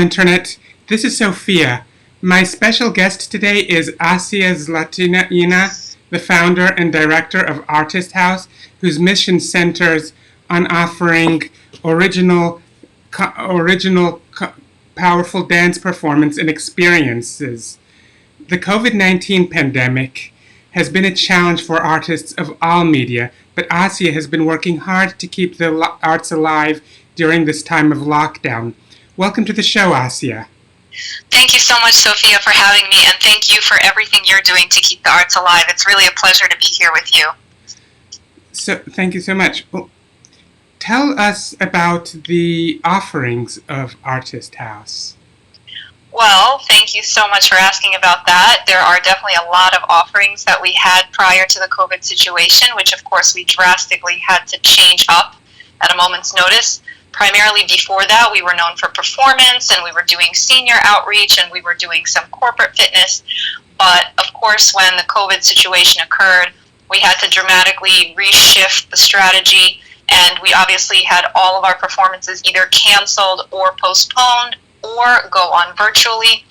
Internet. This is Sophia. My special guest today is Asya Zlatina, the founder and director of Artist House, whose mission centers on offering original, powerful dance performance and experiences. The COVID-19 pandemic has been a challenge for artists of all media, but Asya has been working hard to keep the arts alive during this time of lockdown. Welcome to the show, Asya. Thank you so much, Sophia, for having me, and thank you for everything you're doing to keep the arts alive. It's really a pleasure to be here with you. So, thank you so much. Well, tell us about the offerings of Artist House. Well, thank you so much for asking about that. There are definitely a lot of offerings that we had prior to the COVID situation, which of course we drastically had to change up at a moment's notice. Primarily before that, we were known for performance, and we were doing senior outreach, and we were doing some corporate fitness. But of course, when the COVID situation occurred, we had to dramatically reshift the strategy, and we obviously had all of our performances either canceled or postponed or go on virtually.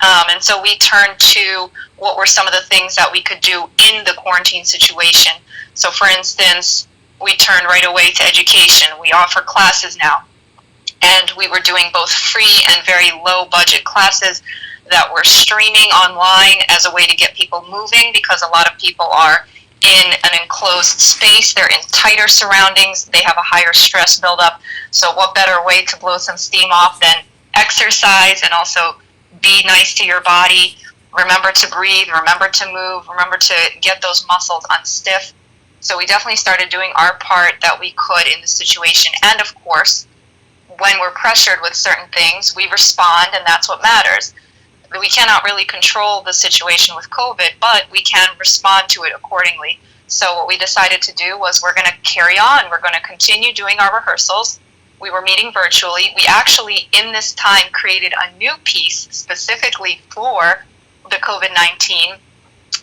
And so we turned to what were some of the things that we could do in the quarantine situation. So for instance, we turned right away to education. We offer classes now. And we were doing both free and very low budget classes that were streaming online as a way to get people moving, because a lot of people are in an enclosed space. They're in tighter surroundings. They have a higher stress buildup. So what better way to blow some steam off than exercise and also be nice to your body. Remember to breathe, remember to move, remember to get those muscles unstiff. So we definitely started doing our part that we could in the situation. And of course, when we're pressured with certain things, we respond, and that's what matters. We cannot really control the situation with COVID, but we can respond to it accordingly. So what we decided to do was we're going to carry on. We're going to continue doing our rehearsals. We were meeting virtually. We actually, in this time, created a new piece specifically for the COVID-19,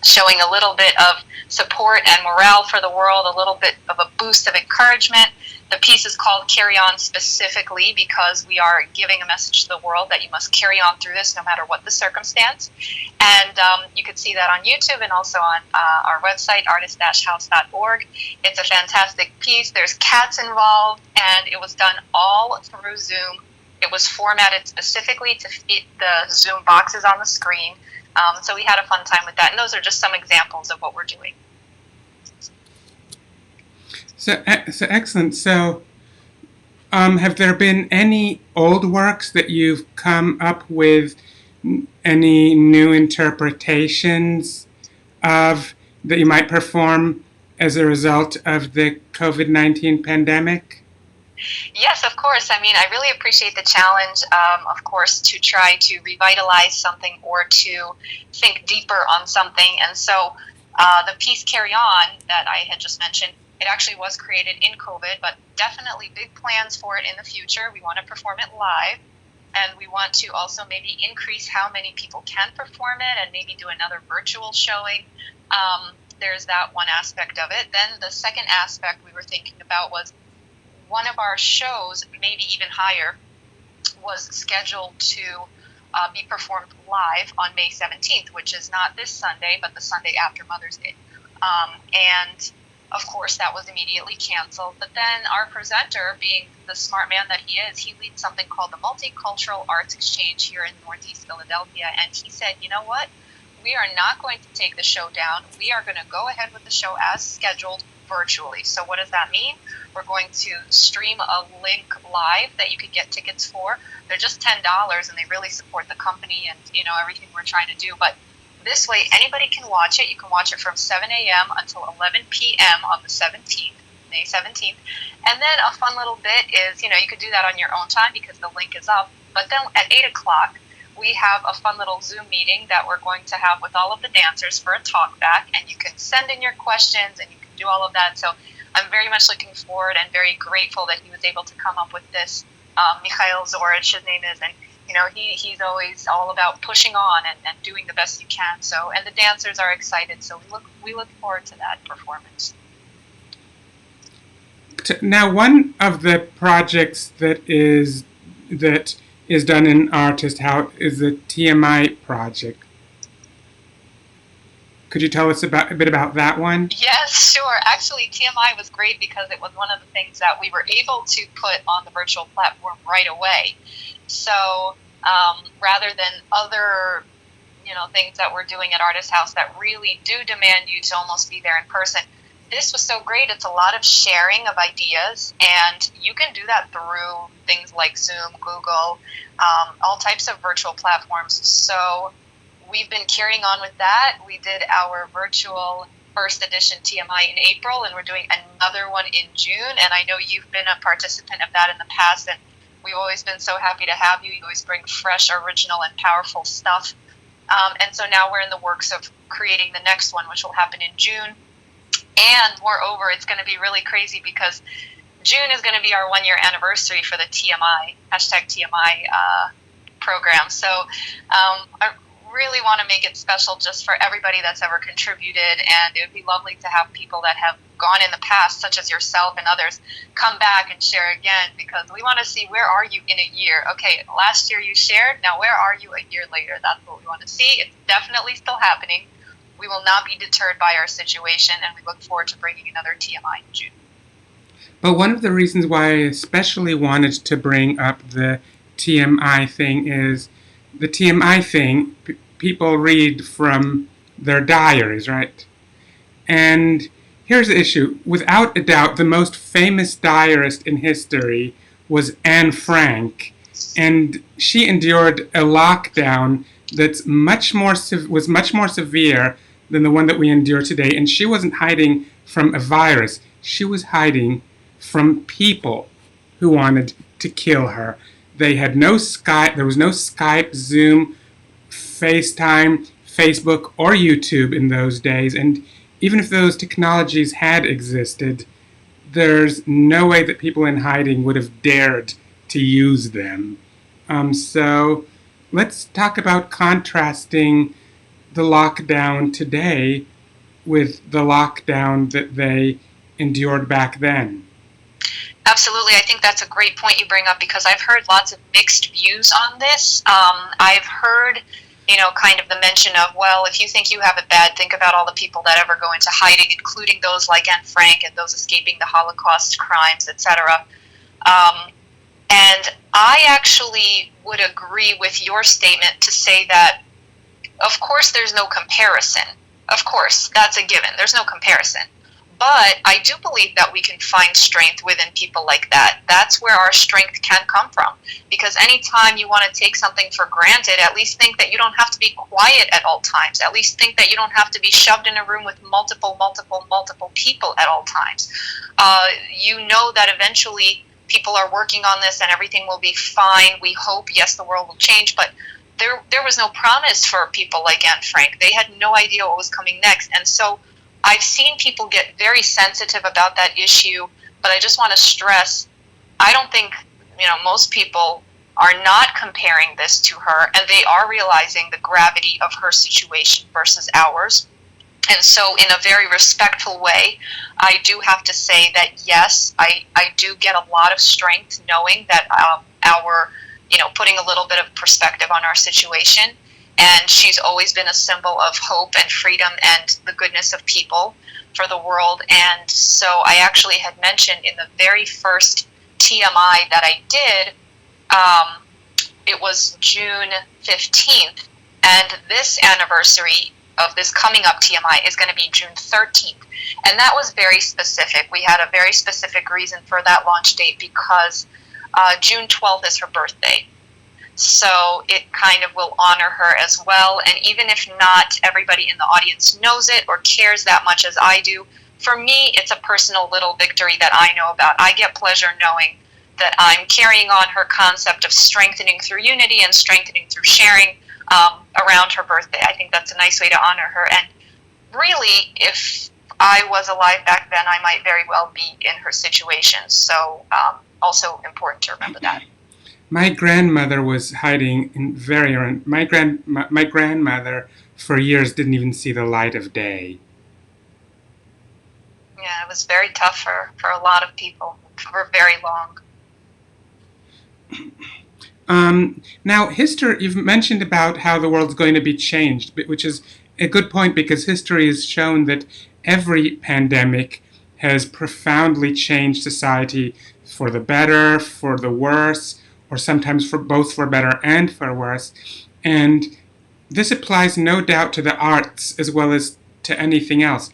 showing a little bit of support and morale for the world, a little bit of a boost of encouragement. The piece is called Carry On, specifically because we are giving a message to the world that you must carry on through this no matter what the circumstance. And you can see that on YouTube and also on our website, artist-house.org. It's a fantastic piece. There's cats involved, and it was done all through Zoom. It was formatted specifically to fit the Zoom boxes on the screen. So we had a fun time with that. And those are just some examples of what we're doing. So excellent. So have there been any old works that you've come up with, any new interpretations of that you might perform as a result of the COVID-19 pandemic? Yes, of course. I mean, I really appreciate the challenge, of course, to try to revitalize something or to think deeper on something. And so the piece Carry On that I had just mentioned, it actually was created in COVID, but definitely big plans for it in the future. We want to perform it live, and we want to also maybe increase how many people can perform it and maybe do another virtual showing. There's that one aspect of it. Then the second aspect we were thinking about was one of our shows, maybe even higher, was scheduled to be performed live on May 17th, which is not this Sunday, but the Sunday after Mother's Day. And of course, that was immediately canceled. But then our presenter, being the smart man that he is, he leads something called the Multicultural Arts Exchange here in Northeast Philadelphia. And he said, you know what? We are not going to take the show down. We are going to go ahead with the show as scheduled virtually. So what does that mean? We're going to stream a link live that you could get tickets for. They're just $10, and they really support the company and, everything we're trying to do. But this way, anybody can watch it. You can watch it from 7 a.m. until 11 p.m. on the 17th, May 17th. And then a fun little bit is, you could do that on your own time because the link is up. But then at 8 o'clock, we have a fun little Zoom meeting that we're going to have with all of the dancers for a talk back. And you can send in your questions and you can do all of that. So I'm very much looking forward and very grateful that he was able to come up with this. Mikhail Zorich, his name is, and he's always all about pushing on and doing the best you can. So, and the dancers are excited. So we look forward to that performance. Now, one of the projects that is done in Artist House is the TMI project. Could you tell us a bit about that one? Yes, sure. Actually, TMI was great because it was one of the things that we were able to put on the virtual platform right away. So rather than other things that we're doing at Artist House that really do demand you to almost be there in person, this was so great. It's a lot of sharing of ideas, and you can do that through things like Zoom, Google, all types of virtual platforms. So we've been carrying on with that. We did our virtual first edition TMI in April, and we're doing another one in June. And I know you've been a participant of that in the past, and we've always been so happy to have you. You always bring fresh, original, and powerful stuff. And so now we're in the works of creating the next one, which will happen in June. And moreover, it's going to be really crazy because June is going to be our 1 year anniversary for the TMI, #TMI program. So I really want to make it special just for everybody that's ever contributed. And it would be lovely to have people that have gone in the past, such as yourself and others, come back and share again, because we want to see, where are you in a year? Okay, last year you shared, now where are you a year later? That's what we want to see. It's definitely still happening. We will not be deterred by our situation, and we look forward to bringing another TMI in June. But one of the reasons why I especially wanted to bring up the TMI thing is the TMI thing, people read from their diaries, right? And here's the issue. Without a doubt, the most famous diarist in history was Anne Frank, and she endured a lockdown that's was much more severe than the one that we endure today. And she wasn't hiding from a virus. She was hiding from people who wanted to kill her. They had no Skype. There was no Skype, Zoom, FaceTime, Facebook, or YouTube in those days. And even if those technologies had existed, there's no way that people in hiding would have dared to use them. So let's talk about contrasting the lockdown today with the lockdown that they endured back then. Absolutely. I think that's a great point you bring up, because I've heard lots of mixed views on this. I've heard, kind of the mention of, well, if you think you have it bad, think about all the people that ever go into hiding, including those like Anne Frank and those escaping the Holocaust crimes, etc. And I actually would agree with your statement to say that, of course, there's no comparison. Of course, that's a given. There's no comparison. But I do believe that we can find strength within people like that. That's where our strength can come from. Because anytime you want to take something for granted, at least think that you don't have to be quiet at all times. At least think that you don't have to be shoved in a room with multiple people at all times. You know that eventually people are working on this and everything will be fine. We hope, yes, the world will change, but there was no promise for people like Anne Frank. They had no idea what was coming next. And so I've seen people get very sensitive about that issue, but I just want to stress, I don't think, most people are not comparing this to her, and they are realizing the gravity of her situation versus ours. And so in a very respectful way, I do have to say that, yes, I do get a lot of strength knowing that our, putting a little bit of perspective on our situation. And she's always been a symbol of hope and freedom and the goodness of people for the world. And so I actually had mentioned in the very first TMI that I did, it was June 15th. And this anniversary of this coming up TMI is going to be June 13th. And that was very specific. We had a very specific reason for that launch date, because June 12th is her birthday. So it kind of will honor her as well. And even if not everybody in the audience knows it or cares that much as I do, for me, it's a personal little victory that I know about. I get pleasure knowing that I'm carrying on her concept of strengthening through unity and strengthening through sharing around her birthday. I think that's a nice way to honor her. And really, if I was alive back then, I might very well be in her situation. So also important to remember that. My grandmother was hiding in my grandmother for years didn't even see the light of day. Yeah, it was very tough for a lot of people for very long. Now, history, you've mentioned about how the world's going to be changed, which is a good point because history has shown that every pandemic has profoundly changed society for the better, for the worse, or sometimes for both for better and for worse. And this applies no doubt to the arts as well as to anything else.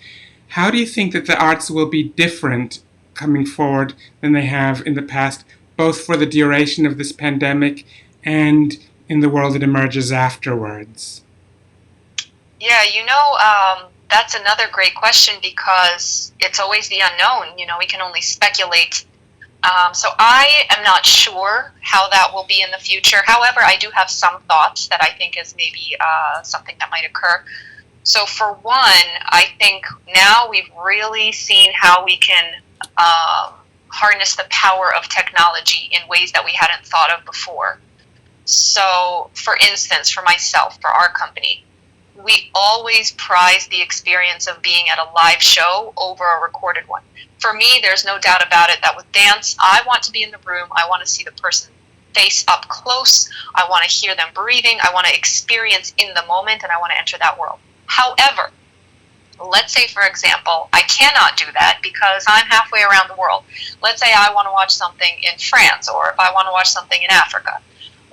How do you think that the arts will be different coming forward than they have in the past, both for the duration of this pandemic and in the world that emerges afterwards? Yeah, that's another great question because it's always the unknown. We can only speculate. So I am not sure how that will be in the future. However, I do have some thoughts that I think is maybe something that might occur. So for one, I think now we've really seen how we can harness the power of technology in ways that we hadn't thought of before. So, for instance, for myself, for our company, we always prize the experience of being at a live show over a recorded one. For me, there's no doubt about it that with dance, I want to be in the room. I want to see the person face up close. I want to hear them breathing. I want to experience in the moment, and I want to enter that world. However, let's say, for example, I cannot do that because I'm halfway around the world. Let's say I want to watch something in France, or if I want to watch something in Africa.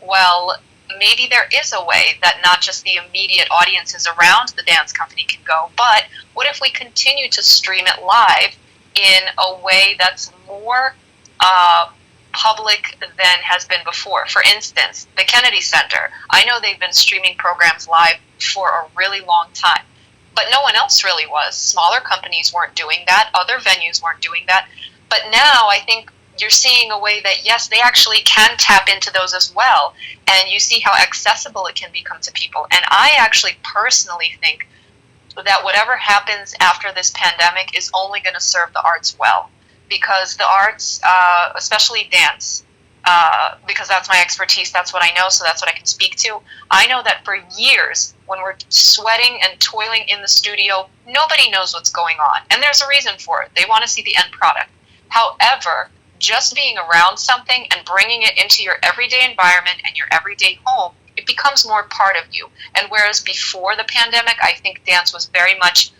Well, maybe there is a way that not just the immediate audiences around the dance company can go, but what if we continue to stream it live in a way that's more public than has been before? For instance, the Kennedy Center. I know they've been streaming programs live for a really long time, but no one else really was. Smaller companies weren't doing that. Other venues weren't doing that. But now I think you're seeing a way that, yes, they actually can tap into those as well. And you see how accessible it can become to people. And I actually personally think that whatever happens after this pandemic is only going to serve the arts well. Because the arts, especially dance, because that's my expertise, that's what I know, so that's what I can speak to. I know that for years, when we're sweating and toiling in the studio, nobody knows what's going on. And there's a reason for it. They want to see the end product. However, just being around something and bringing it into your everyday environment and your everyday home, it becomes more part of you. And whereas before the pandemic, I think dance was very much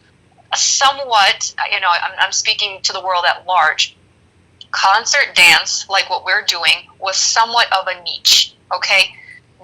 somewhat, I'm speaking to the world at large. Concert dance, like what we're doing, was somewhat of a niche, okay?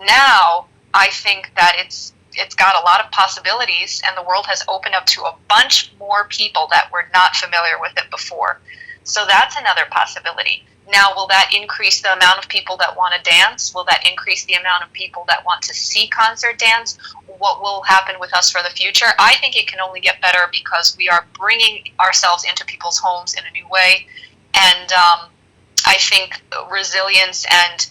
Now, I think that it's got a lot of possibilities, and the world has opened up to a bunch more people that were not familiar with it before. So that's another possibility. Now, will that increase the amount of people that want to dance? Will that increase the amount of people that want to see concert dance? What will happen with us for the future? I think it can only get better because we are bringing ourselves into people's homes in a new way. And I think resilience and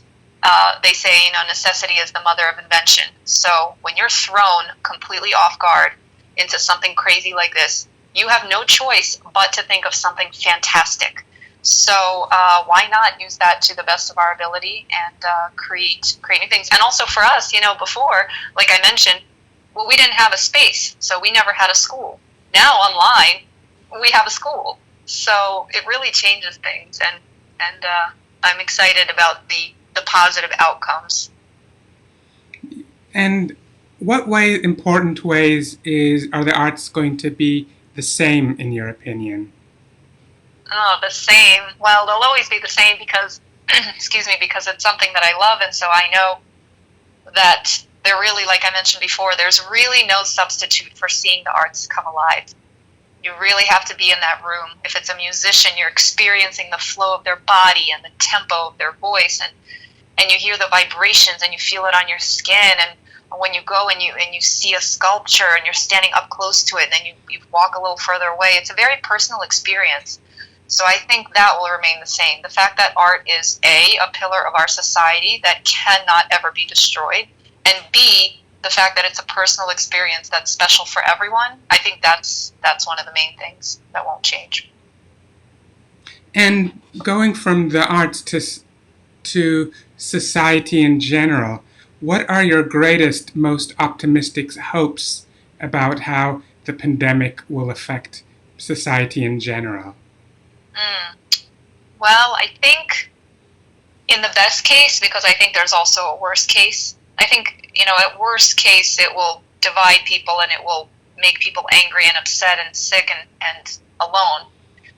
they say, necessity is the mother of invention. So when you're thrown completely off guard into something crazy like this, you have no choice but to think of something fantastic. So why not use that to the best of our ability and create new things? And also for us, before, like I mentioned, well, we didn't have a space, so we never had a school. Now online, we have a school. So it really changes things, and I'm excited about the positive outcomes. And what important ways are the arts going to be the same in your opinion? Oh, the same. Well, they'll always be the same because, because it's something that I love, and so I know that they're really, like I mentioned before, there's really no substitute for seeing the arts come alive. You really have to be in that room. If it's a musician, you're experiencing the flow of their body and the tempo of their voice, and you hear the vibrations and you feel it on your skin. And when you go and you see a sculpture and you're standing up close to it, and then you walk a little further away, it's a very personal experience. So I think that will remain the same. The fact that art is a pillar of our society that cannot ever be destroyed, and B, the fact that it's a personal experience that's special for everyone, I think that's one of the main things that won't change. And going from the arts to society in general, what are your greatest, most optimistic hopes about how the pandemic will affect society in general? Well, I think In the best case, because I think there's also a worst case. I think, at worst case, it will divide people and it will make people angry and upset and sick and alone.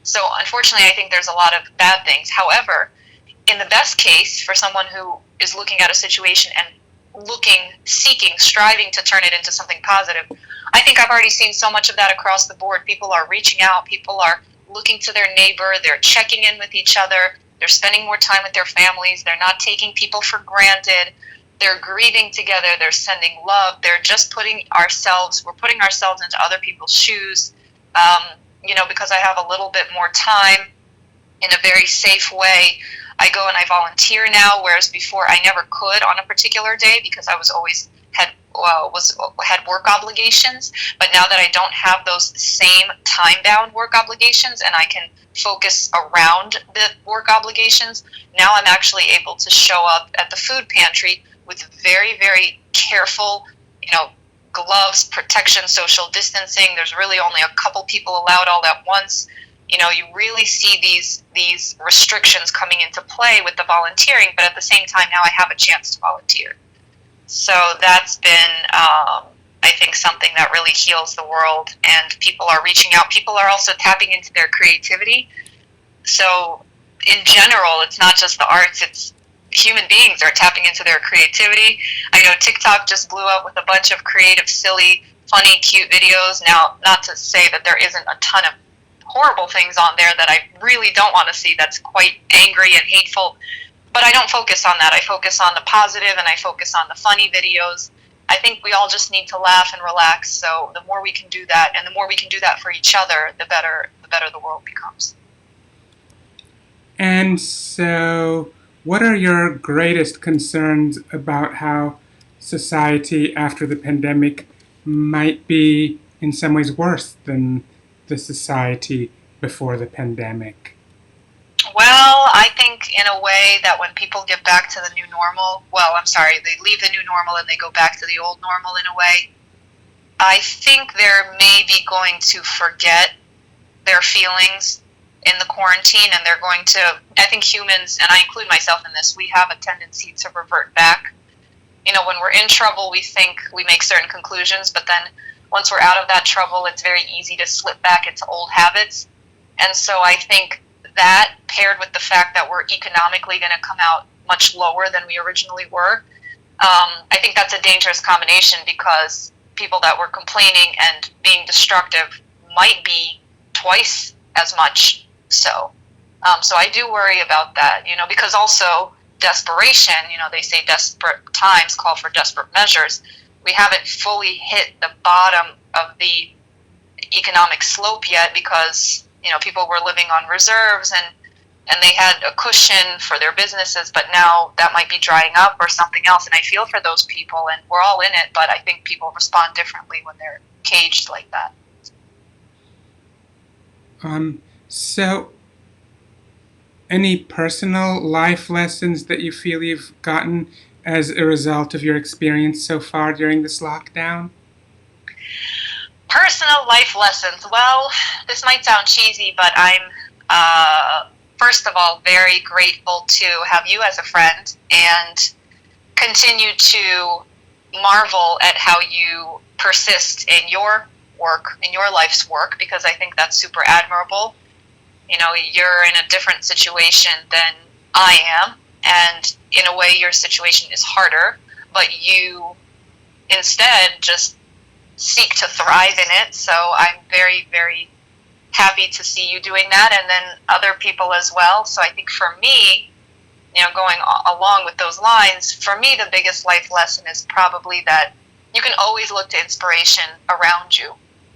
So unfortunately, I think there's a lot of bad things. However, in the best case, for someone who is looking at a situation and seeking, striving to turn it into something positive, I think I've already seen so much of that across the board. People are reaching out, people are looking to their neighbor, they're checking in with each other, they're spending more time with their families, they're not taking people for granted, they're grieving together, they're sending love, they're just we're putting ourselves into other people's shoes. Because I have a little bit more time in a very safe way, I go and I volunteer now, whereas before I never could on a particular day because I was always had work obligations. But now that I don't have those same time-bound work obligations and I can focus around the work obligations, now I'm actually able to show up at the food pantry with very, very careful, gloves, protection, social distancing. There's really only a couple people allowed all at once. You really see these restrictions coming into play with the volunteering, but at the same time, now I have a chance to volunteer. So that's been, I think, something that really heals the world, and people are reaching out. People are also tapping into their creativity. So in general, it's not just the arts, it's human beings are tapping into their creativity. I know TikTok just blew up with a bunch of creative, silly, funny, cute videos. Now, not to say that there isn't a ton of horrible things on there that I really don't want to see, that's quite angry and hateful, but I don't focus on that. I focus on the positive and I focus on the funny videos. I think we all just need to laugh and relax. So the more we can do that, and the more we can do that for each other, the better the world becomes. And so, what are your greatest concerns about how society after the pandemic might be in some ways worse than the society before the pandemic? Well, I think in a way that when people get back to the new normal, they leave the new normal and they go back to the old normal in a way, I think they're maybe going to forget their feelings in the quarantine, and they're going to, I think humans, and I include myself in this, we have a tendency to revert back. When we're in trouble, we think we make certain conclusions, but then once we're out of that trouble, it's very easy to slip back into old habits. And so I think that, paired with the fact that we're economically going to come out much lower than we originally were, I think that's a dangerous combination, because people that were complaining and being destructive might be twice as much so. So I do worry about that, because also desperation, they say desperate times call for desperate measures. We haven't fully hit the bottom of the economic slope yet, because people were living on reserves and they had a cushion for their businesses, but now that might be drying up or something else. And I feel for those people, and we're all in it, but I think people respond differently when they're caged like that. So, any personal life lessons that you feel you've gotten as a result of your experience so far during this lockdown? Personal life lessons. Well, this might sound cheesy, but I'm, first of all, very grateful to have you as a friend and continue to marvel at how you persist in your work, in your life's work, because I think that's super admirable. You're in a different situation than I am, and in a way your situation is harder, but you instead just seek to thrive in it. So I'm very, very happy to see you doing that, and then other people as well. So I think for me, going along with those lines, for me the biggest life lesson is probably that you can always look to inspiration around you.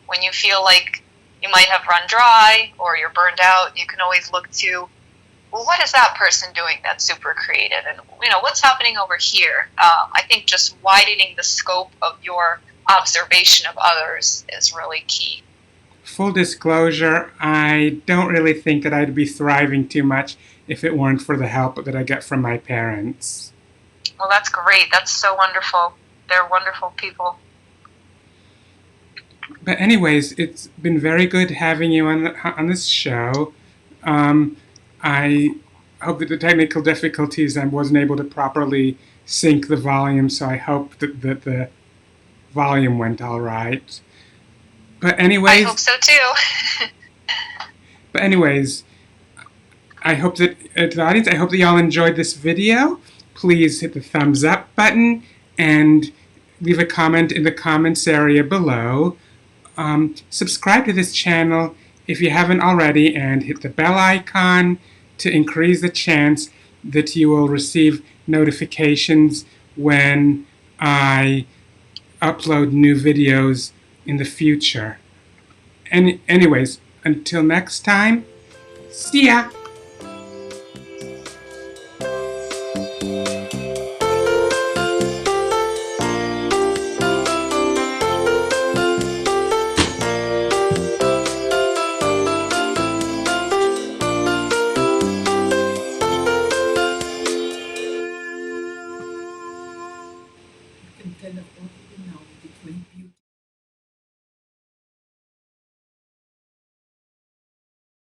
When you feel like you might have run dry or you're burned out, you can always look to, well, what is that person doing that's super creative? And, what's happening over here? I think just widening the scope of your observation of others is really key. Full disclosure, I don't really think that I'd be thriving too much if it weren't for the help that I get from my parents. Well, that's great. That's so wonderful. They're wonderful people. But anyways, it's been very good having you on this show. I hope that the technical difficulties, I wasn't able to properly sync the volume, so I hope that the volume went all right. But I hope anyways, so too. but anyways, I hope that to the audience, I hope that y'all enjoyed this video. Please hit the thumbs up button and leave a comment in the comments area below. Subscribe to this channel if you haven't already, and hit the bell icon to increase the chance that you will receive notifications when I upload new videos in the future. Anyways, until next time, see ya!